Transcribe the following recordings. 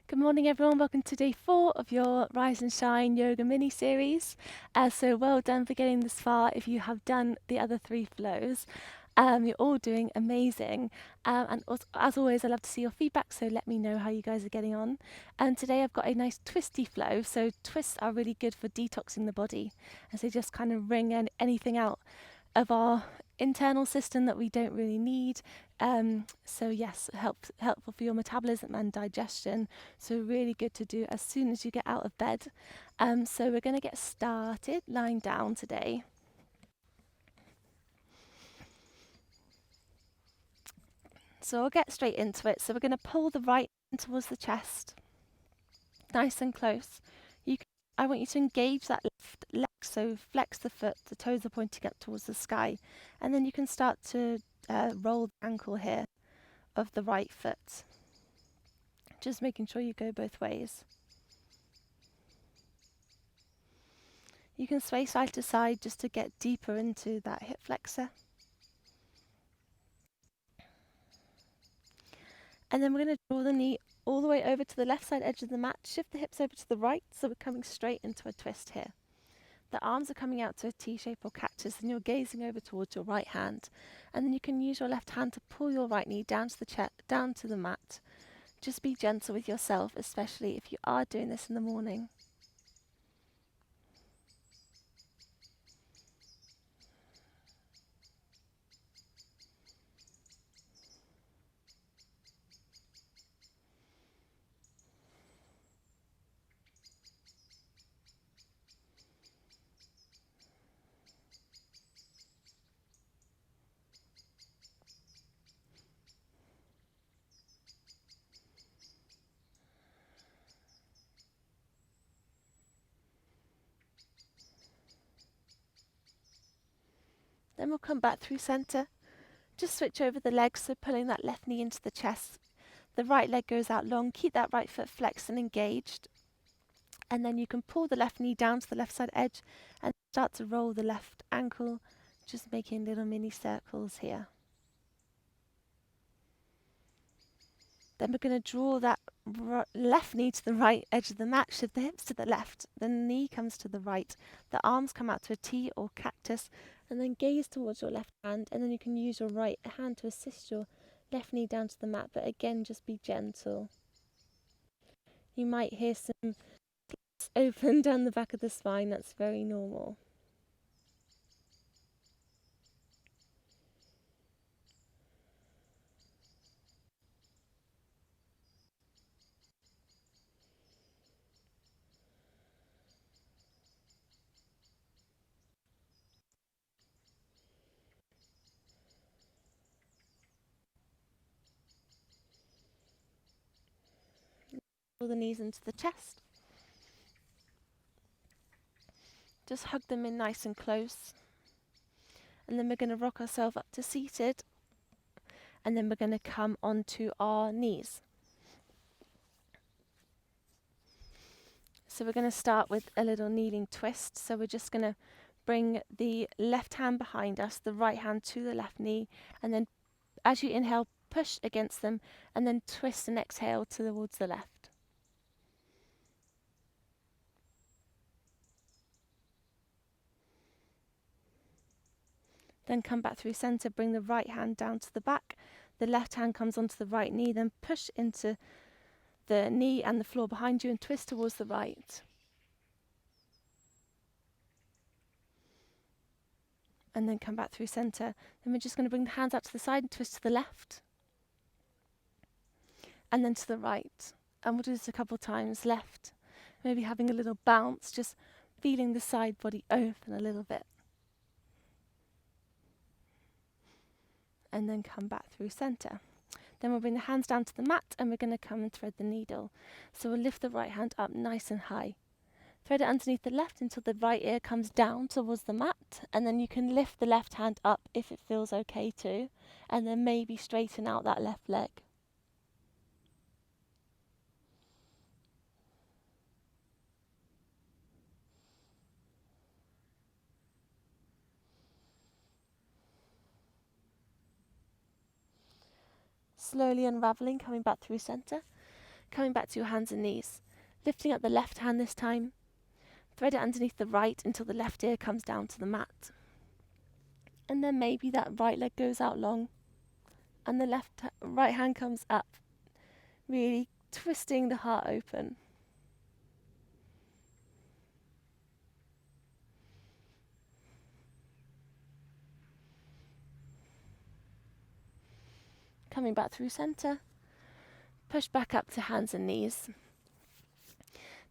Good morning, everyone. Welcome to day 4 of your Rise and Shine yoga mini series. So well done for getting this far. If you have done the other 3 flows, you're all doing amazing. And also, as always, I love to see your feedback, so let me know how you guys are getting on. And today I've got a nice twisty flow. So twists are really good for detoxing the body, as they just kind of wring anything out of our internal system that we don't really need. So yes, helpful for your metabolism and digestion. So really good to do as soon as you get out of bed. So we're going to get started lying down today. So I'll get straight into it. So we're going to pull the right hand towards the chest, nice and close. I want you to engage that left leg, so flex the foot, the toes are pointing up towards the sky, and then you can start to roll the ankle here of the right foot. Just making sure you go both ways. You can sway side to side just to get deeper into that hip flexor. And then we're going to draw the knee all the way over to the left side edge of the mat, shift the hips over to the right, so we're coming straight into a twist here. The arms are coming out to a T shape or cactus, and you're gazing over towards your right hand. And then you can use your left hand to pull your right knee down to down to the mat. Just be gentle with yourself, especially if you are doing this in the morning. Then we'll come back through center. Just switch over the legs, so pulling that left knee into the chest. The right leg goes out long. Keep that right foot flexed and engaged. And then you can pull the left knee down to the left side edge and start to roll the left ankle, just making little mini circles here. Then we're going to draw that left knee to the right edge of the mat, shift the hips to the left, the knee comes to the right, the arms come out to a T or cactus, and then gaze towards your left hand, and then you can use your right hand to assist your left knee down to the mat, but again, just be gentle. You might hear some open down the back of the spine, that's very normal. Pull the knees into the chest. Just hug them in nice and close. And then we're going to rock ourselves up to seated. And then we're going to come onto our knees. So we're going to start with a little kneeling twist. So we're just going to bring the left hand behind us, the right hand to the left knee. And then as you inhale, push against them. And then twist and exhale towards the left. Then come back through center, bring the right hand down to the back. The left hand comes onto the right knee, then push into the knee and the floor behind you and twist towards the right. And then come back through center. Then we're just going to bring the hands out to the side and twist to the left. And then to the right. And we'll do this a couple times. Left, maybe having a little bounce, just feeling the side body open a little bit. And then come back through center. Then we'll bring the hands down to the mat and we're going to come and thread the needle. So we'll lift the right hand up nice and high. Thread it underneath the left until the right ear comes down towards the mat, and then you can lift the left hand up if it feels okay too, and then maybe straighten out that left leg. Slowly unraveling, coming back through center. Coming back to your hands and knees. Lifting up the left hand this time. Thread it underneath the right until the left ear comes down to the mat. And then maybe that right leg goes out long and the right hand comes up, really twisting the heart open. Coming back through center. Push back up to hands and knees.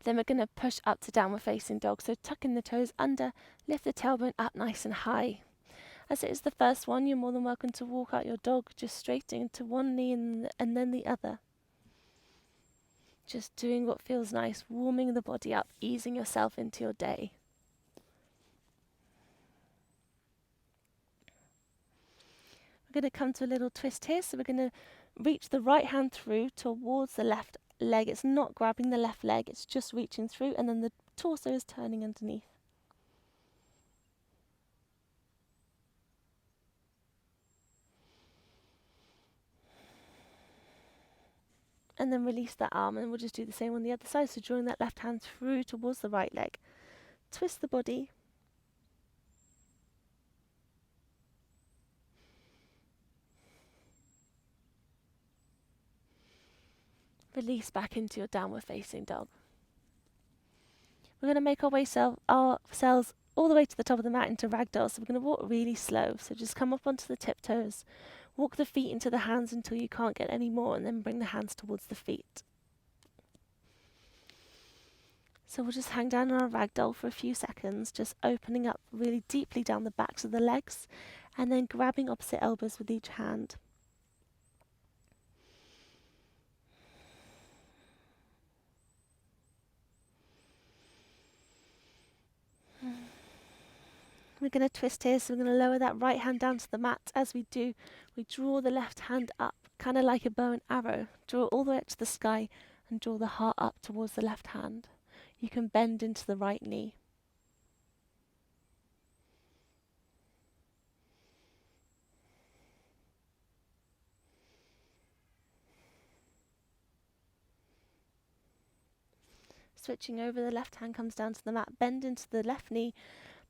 Then we're going to push up to downward facing dog. So tuck in the toes under, lift the tailbone up nice and high. As it is the first one, you're more than welcome to walk out your dog, just straight into one knee and then the other. Just doing what feels nice, warming the body up, easing yourself into your day. We're going to come to a little twist here. So we're going to reach the right hand through towards the left leg. It's not grabbing the left leg, it's just reaching through, and then the torso is turning underneath. And then release that arm, and we'll just do the same on the other side. So drawing that left hand through towards the right leg. Twist the body. Release back into your downward facing dog. We're going to make our way ourselves all the way to the top of the mat into ragdoll. So we're going to walk really slow. So just come up onto the tiptoes. Walk the feet into the hands until you can't get any more, and then bring the hands towards the feet. So we'll just hang down on our ragdoll for a few seconds, just opening up really deeply down the backs of the legs, and then grabbing opposite elbows with each hand. We're going to twist here, so we're going to lower that right hand down to the mat. As we do, we draw the left hand up, kind of like a bow and arrow. Draw all the way up to the sky and draw the heart up towards the left hand. You can bend into the right knee. Switching over, the left hand comes down to the mat, bend into the left knee.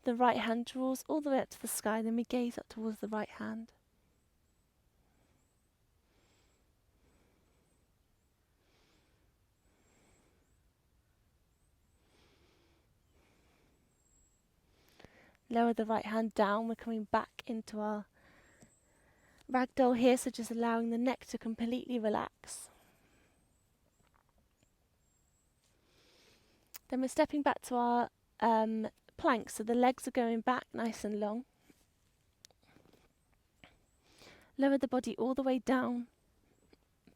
The right hand draws all the way up to the sky, then we gaze up towards the right hand. Lower the right hand down, we're coming back into our ragdoll here, so just allowing the neck to completely relax. Then we're stepping back to our plank, so the legs are going back nice and long. Lower the body all the way down.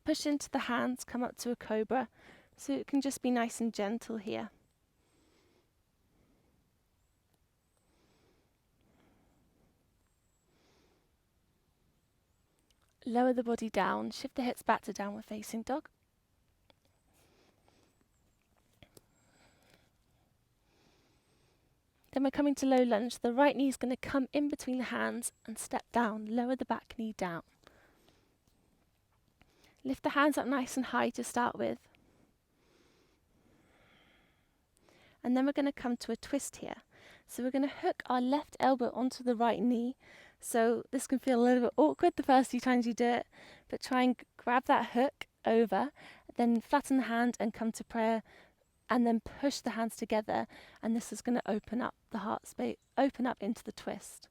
Push into the hands, come up to a cobra, so it can just be nice and gentle here. Lower the body down, shift the hips back to downward facing dog. Then we're coming to low lunge. The right knee is going to come in between the hands and step down. Lower the back knee down. Lift the hands up nice and high to start with. And then we're going to come to a twist here. So we're going to hook our left elbow onto the right knee. So this can feel a little bit awkward the first few times you do it, but try and grab that hook over, then flatten the hand and come to prayer, and then push the hands together, and this is going to open up the heart space, open up into the twist.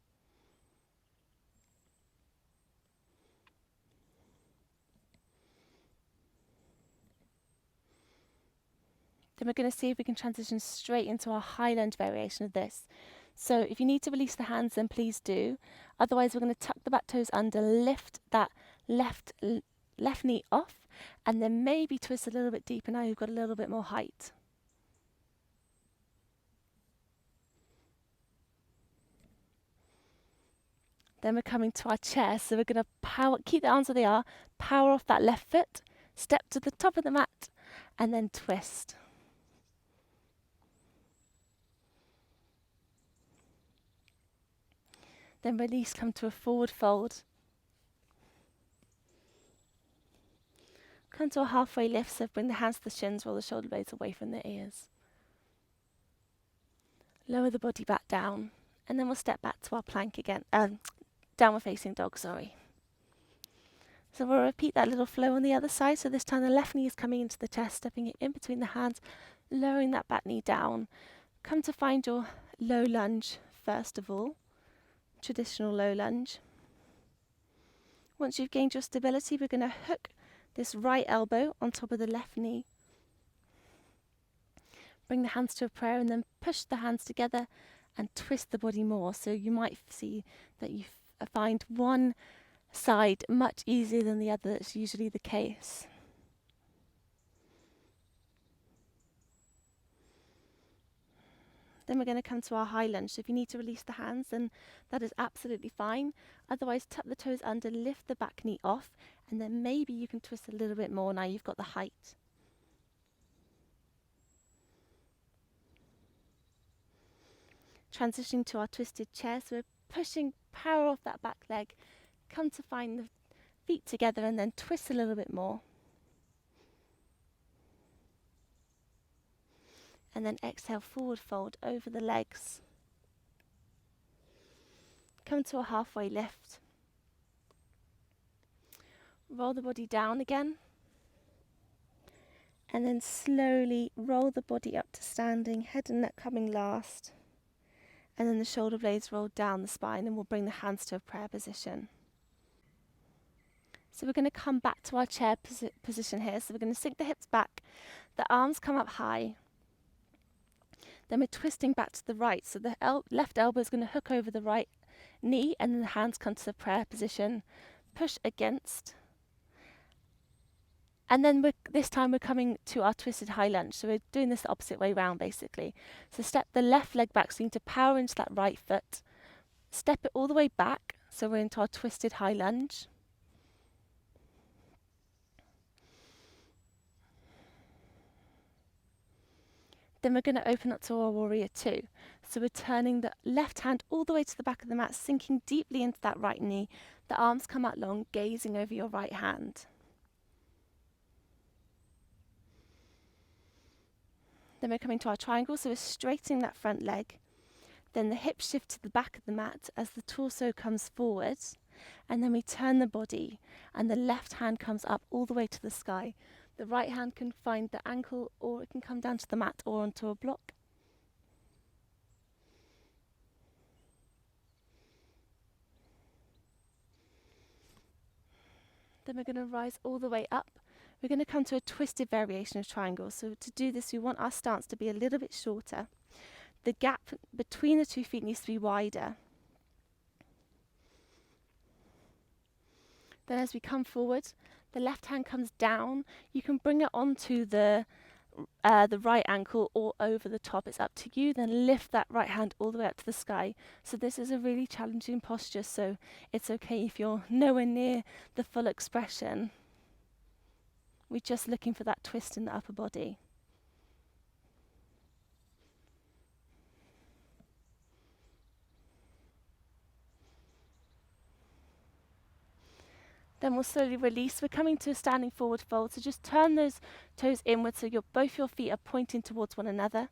Then we're going to see if we can transition straight into our high lunge variation of this. So if you need to release the hands, then please do. Otherwise, we're going to tuck the back toes under, lift that left knee off, and then maybe twist a little bit deeper now you've got a little bit more height. Then we're coming to our chair, so we're going to keep the arms where they are, power off that left foot, step to the top of the mat, and then twist. Then release, come to a forward fold. Come to a halfway lift, so bring the hands to the shins, roll the shoulder blades away from the ears. Lower the body back down, and then we'll step back to our plank again, downward facing dog, sorry. So we'll repeat that little flow on the other side. So this time the left knee is coming into the chest, stepping it in between the hands, lowering that back knee down. Come to find your low lunge first of all, traditional low lunge. Once you've gained your stability, we're going to hook this right elbow on top of the left knee. Bring the hands to a prayer and then push the hands together and twist the body more. So you might see that you find one side much easier than the other. That's usually the case. Then we're going to come to our high lunge. So if you need to release the hands, then that is absolutely fine. Otherwise, tuck the toes under, lift the back knee off, and then maybe you can twist a little bit more now you've got the height. Transitioning to our twisted chair, so we're pushing power off that back leg. Come to find the feet together and then twist a little bit more. And then exhale, forward fold over the legs. Come to a halfway lift. Roll the body down again. And then slowly roll the body up to standing, head and neck coming last. And then the shoulder blades roll down the spine, and we'll bring the hands to a prayer position. So we're going to come back to our chair position here. So we're going to sink the hips back, the arms come up high. Then we're twisting back to the right. So the left elbow is going to hook over the right knee, and then the hands come to the prayer position. Push against. And then this time we're coming to our twisted high lunge. So we're doing this the opposite way round, basically. So step the left leg back, so you need to power into that right foot. Step it all the way back, so we're into our twisted high lunge. Then we're going to open up to our warrior two. So we're turning the left hand all the way to the back of the mat, sinking deeply into that right knee. The arms come out long, gazing over your right hand. Then we're coming to our triangle, so we're straightening that front leg. Then the hips shift to the back of the mat as the torso comes forward. And then we turn the body, and the left hand comes up all the way to the sky. The right hand can find the ankle, or it can come down to the mat or onto a block. Then we're going to rise all the way up. We're going to come to a twisted variation of triangle. So to do this, we want our stance to be a little bit shorter. The gap between the 2 feet needs to be wider. Then as we come forward, the left hand comes down. You can bring it onto the right ankle or over the top. It's up to you. Then lift that right hand all the way up to the sky. So this is a really challenging posture, so it's okay if you're nowhere near the full expression. We're just looking for that twist in the upper body. Then we'll slowly release. We're coming to a standing forward fold, so just turn those toes inward so both your feet are pointing towards one another.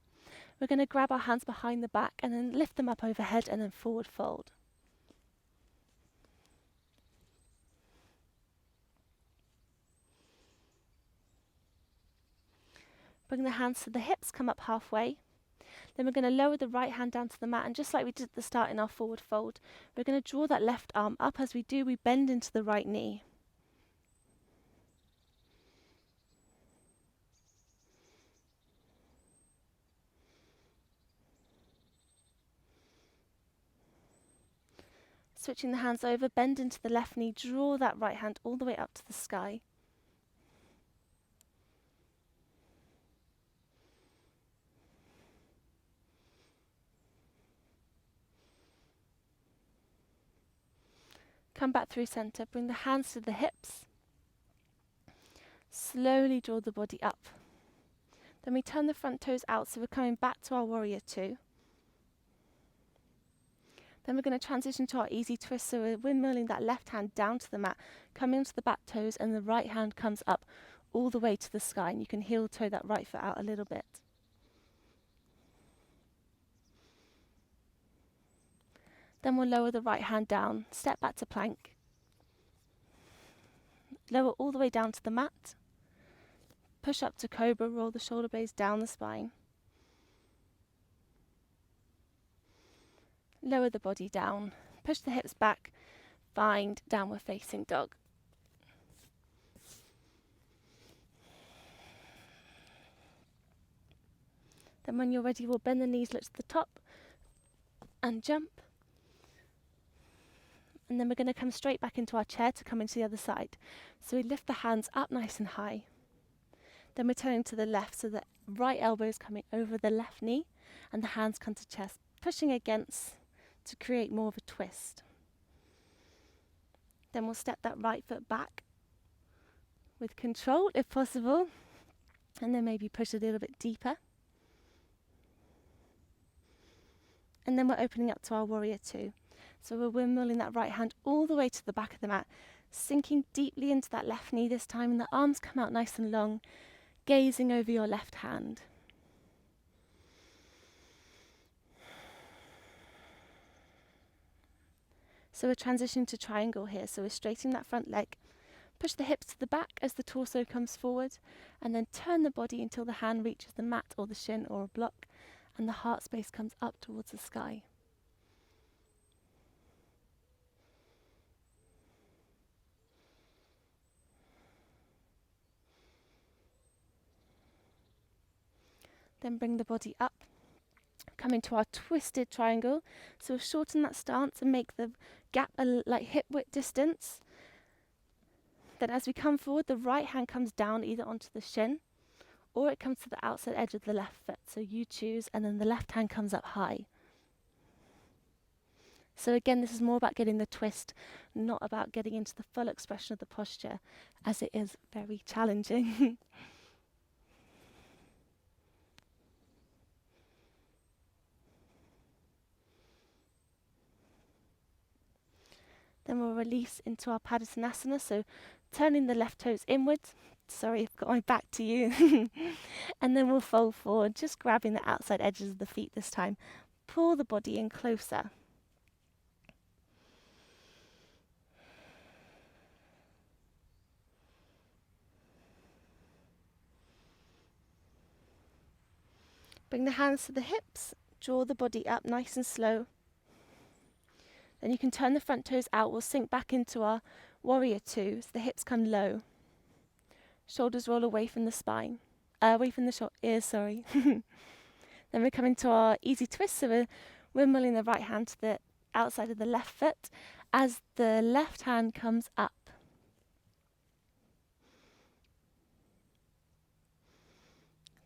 We're going to grab our hands behind the back and then lift them up overhead and then forward fold. Bring the hands to the hips, come up halfway. Then we're going to lower the right hand down to the mat, and just like we did at the start in our forward fold, we're going to draw that left arm up. As we do, we bend into the right knee. Switching the hands over, bend into the left knee, draw that right hand all the way up to the sky. Come back through center, bring the hands to the hips. Slowly draw the body up. Then we turn the front toes out, so we're coming back to our warrior two. Then we're going to transition to our easy twist, so we're windmilling that left hand down to the mat, coming onto the back toes, and the right hand comes up all the way to the sky, and you can heel toe that right foot out a little bit. Then we'll lower the right hand down, step back to plank, lower all the way down to the mat, push up to cobra, roll the shoulder blades down the spine, lower the body down, push the hips back, find downward facing dog. Then when you're ready, we'll bend the knees, look to the top and jump. And then we're going to come straight back into our chair to come into the other side. So we lift the hands up nice and high. Then we're turning to the left, so the right elbow is coming over the left knee and the hands come to chest, pushing against to create more of a twist. Then we'll step that right foot back with control if possible, and then maybe push a little bit deeper. And then we're opening up to our warrior two. So we're windmilling that right hand all the way to the back of the mat, sinking deeply into that left knee this time, and the arms come out nice and long, gazing over your left hand. So we're transitioning to triangle here. So we're straightening that front leg, push the hips to the back as the torso comes forward, and then turn the body until the hand reaches the mat or the shin or a block, and the heart space comes up towards the sky. Then bring the body up, come into our twisted triangle. So we'll shorten that stance and make the gap like hip width distance. Then as we come forward, the right hand comes down either onto the shin or it comes to the outside edge of the left foot. So you choose, and then the left hand comes up high. So again, this is more about getting the twist, not about getting into the full expression of the posture, as it is very challenging. Then we'll release into our Padasana, so turning the left toes inwards. Sorry, I've got my back to you. And then we'll fold forward, just grabbing the outside edges of the feet this time. Pull the body in closer. Bring the hands to the hips, draw the body up nice and slow. Then you can turn the front toes out. We'll sink back into our warrior two, so the hips come low. Shoulders roll away from the spine, away from the ears, sorry. Then we come into our easy twist, so we're mulling the right hand to the outside of the left foot as the left hand comes up.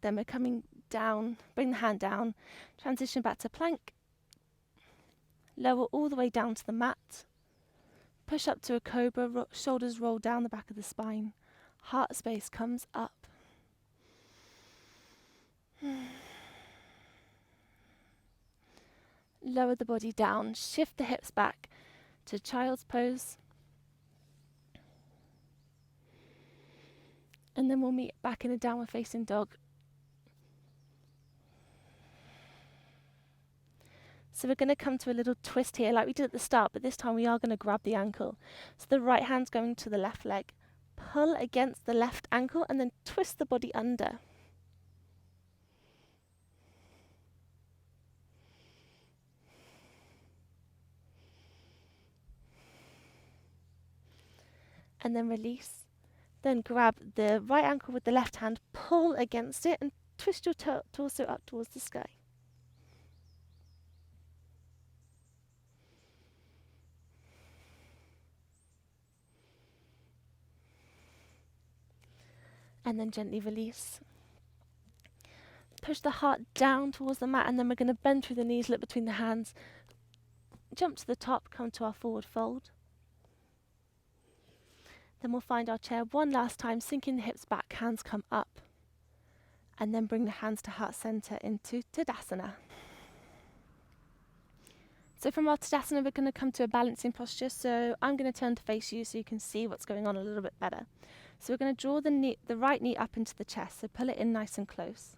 Then we're coming down, bring the hand down, transition back to plank. Lower all the way down to the mat. Push up to a cobra, shoulders roll down the back of the spine. Heart space comes up. Lower the body down, shift the hips back to child's pose. And then we'll meet back in a downward facing dog. So we're going to come to a little twist here like we did at the start, but this time we are going to grab the ankle. So the right hand's going to the left leg. Pull against the left ankle and then twist the body under. And then release. Then grab the right ankle with the left hand, pull against it and twist your torso up towards the sky. And then gently release. Push the heart down towards the mat, and then we're going to bend through the knees, look between the hands, jump to the top, come to our forward fold. Then we'll find our chair one last time, sinking the hips back, hands come up, and then bring the hands to heart center into Tadasana. So from our Tadasana, we're going to come to a balancing posture. So I'm going to turn to face you so you can see what's going on a little bit better. So we're going to draw the right knee up into the chest, so pull it in nice and close.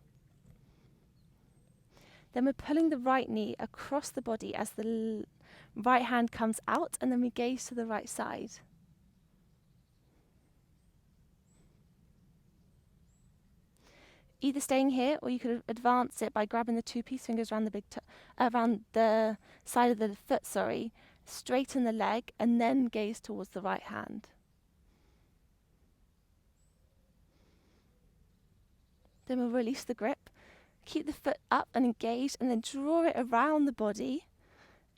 Then we're pulling the right knee across the body as the right hand comes out, and then we gaze to the right side. Either staying here, or you could advance it by grabbing the 2 peace fingers around around the side of the foot, straighten the leg, and then gaze towards the right hand. Then we'll release the grip, keep the foot up and engaged, and then draw it around the body,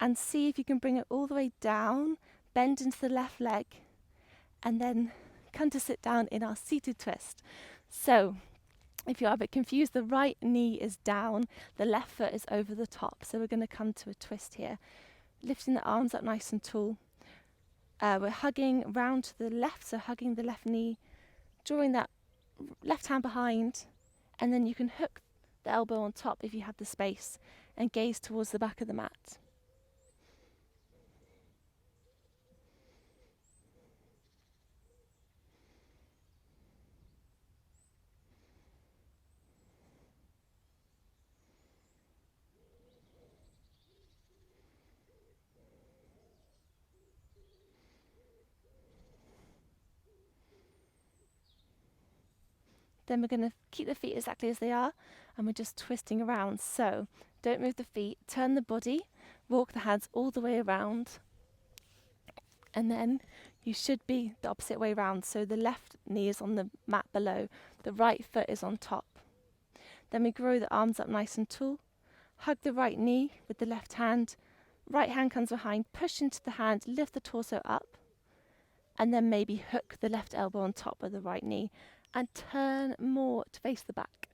and see if you can bring it all the way down, bend into the left leg, and then come to sit down in our seated twist. So, if you are a bit confused, the right knee is down, the left foot is over the top. So we're going to come to a twist here, lifting the arms up nice and tall. We're hugging round to the left, so hugging the left knee, drawing that left hand behind, and then you can hook the elbow on top if you have the space and gaze towards the back of the mat. Then we're going to keep the feet exactly as they are, and we're just twisting around. So don't move the feet, turn the body, walk the hands all the way around, and then you should be the opposite way round. So the left knee is on the mat below, the right foot is on top. Then we grow the arms up nice and tall, hug the right knee with the left hand, right hand comes behind, push into the hand, lift the torso up, and then maybe hook the left elbow on top of the right knee and turn more to face the back.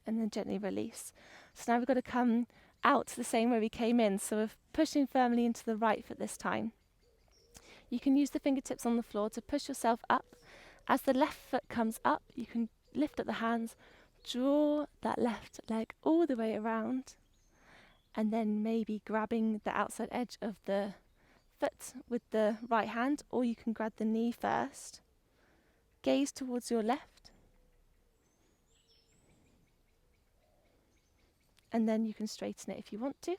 And then gently release. So now we've got to come out the same way we came in. So we're pushing firmly into the right foot this time. You can use the fingertips on the floor to push yourself up. As the left foot comes up, you can lift up the hands, draw that left leg all the way around, and then maybe grabbing the outside edge of the foot with the right hand, or you can grab the knee first. Gaze towards your left, and then you can straighten it if you want to.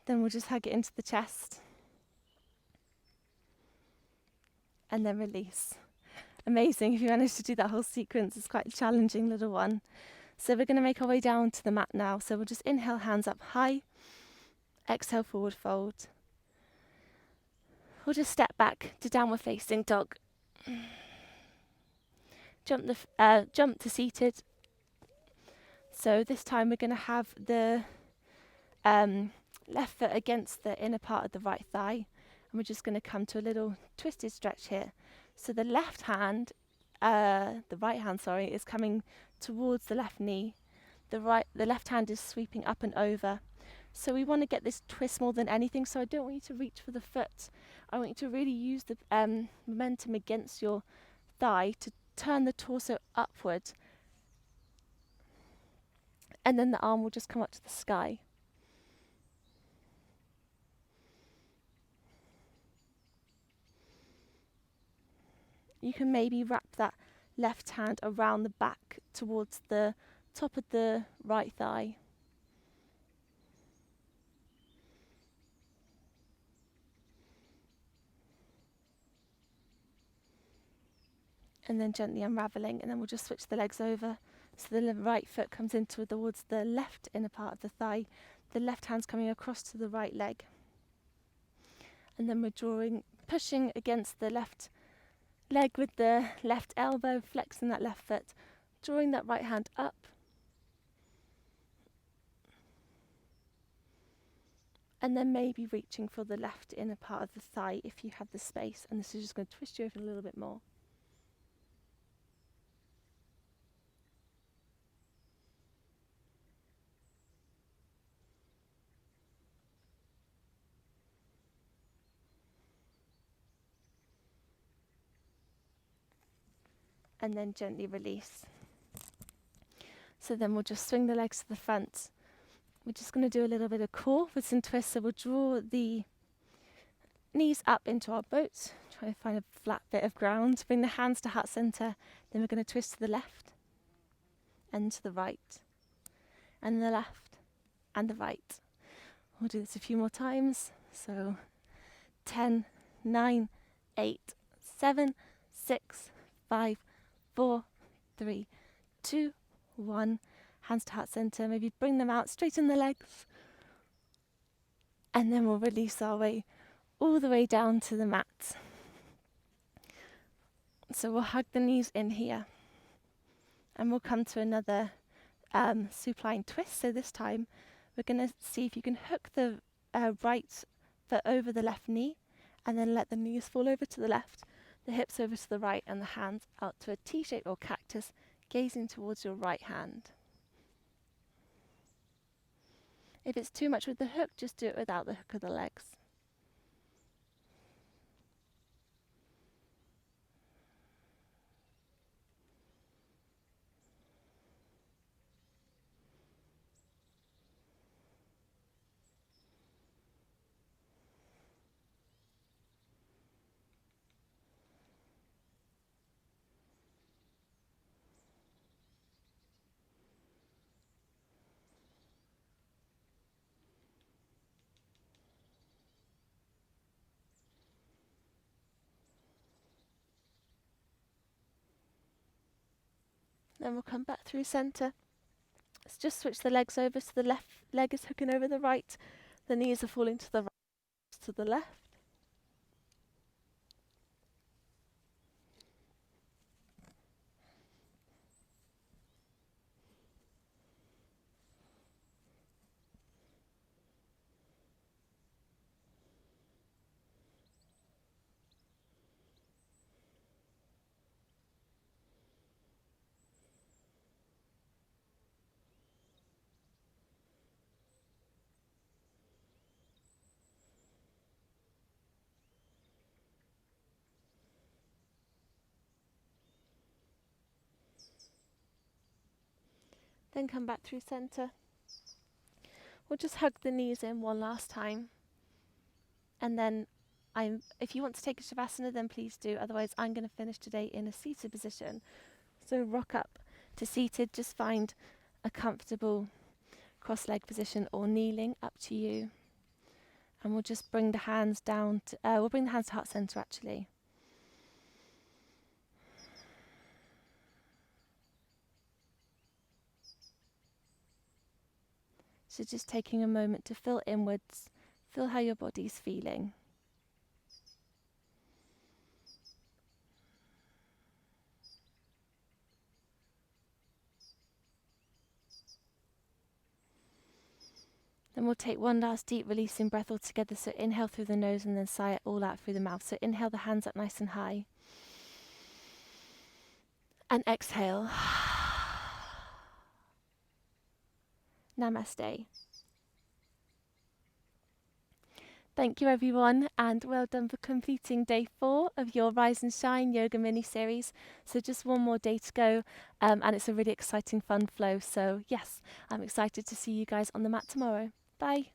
Then we'll just hug it into the chest. And then release. Amazing if you managed to do that whole sequence. It's quite a challenging little one. So we're going to make our way down to the mat now. So we'll just inhale, hands up high. Exhale, forward fold. We'll just step back to downward facing dog. Jump to seated. So this time we're going to have the left foot against the inner part of the right thigh, and we're just going to come to a little twisted stretch here. So the right hand, is coming towards the left knee. The left hand is sweeping up and over. So we want to get this twist more than anything. So I don't want you to reach for the foot. I want you to really use the momentum against your thigh to turn the torso upward. And then the arm will just come up to the sky. You can maybe wrap that left hand around the back towards the top of the right thigh. And then gently unravelling, and then we'll just switch the legs over. So the right foot comes in towards the left inner part of the thigh. The left hand's coming across to the right leg. And then we're pushing against the left leg with the left elbow, flexing that left foot, drawing that right hand up. And then maybe reaching for the left inner part of the thigh if you have the space. And this is just going to twist you over a little bit more. and then gently release. So then we'll just swing the legs to the front. We're just going to do a little bit of core with some twists. So we'll draw the knees up into our boat. Try to find a flat bit of ground. Bring the hands to heart center. Then we're going to twist to the left and to the right. And the left and the right. We'll do this a few more times. So 10, 9, 8, 7, 6, 5, 4, 3, 2, 1. Hands to heart center. Maybe bring them out, straighten the legs. And then we'll release our way all the way down to the mat. So we'll hug the knees in here. And we'll come to another supine twist. So this time we're going to see if you can hook the right foot over the left knee and then let the knees fall over to the left, the hips over to the right, and the hands out to a T-shape or cactus, gazing towards your right hand. If it's too much with the hook, just do it without the hook of the legs. Then we'll come back through center. Let's just switch the legs over so the left leg is hooking over the right. The knees are falling to the right, to the left. Then come back through center. We'll just hug the knees in one last time. And then if you want to take a Shavasana, then please do. Otherwise, I'm going to finish today in a seated position. So rock up to seated. Just find a comfortable cross-leg position or kneeling, up to you. And we'll just bring the hands down. We'll bring the hands to heart center, actually. So just taking a moment to feel inwards, feel how your body's feeling. Then we'll take one last deep releasing breath all together. So inhale through the nose and then sigh it all out through the mouth. So inhale the hands up nice and high. And exhale. Namaste. Thank you everyone, and well done for completing day 4 of your Rise and Shine yoga mini series. So just one more day to go, and it's a really exciting fun flow. So yes, I'm excited to see you guys on the mat tomorrow. Bye.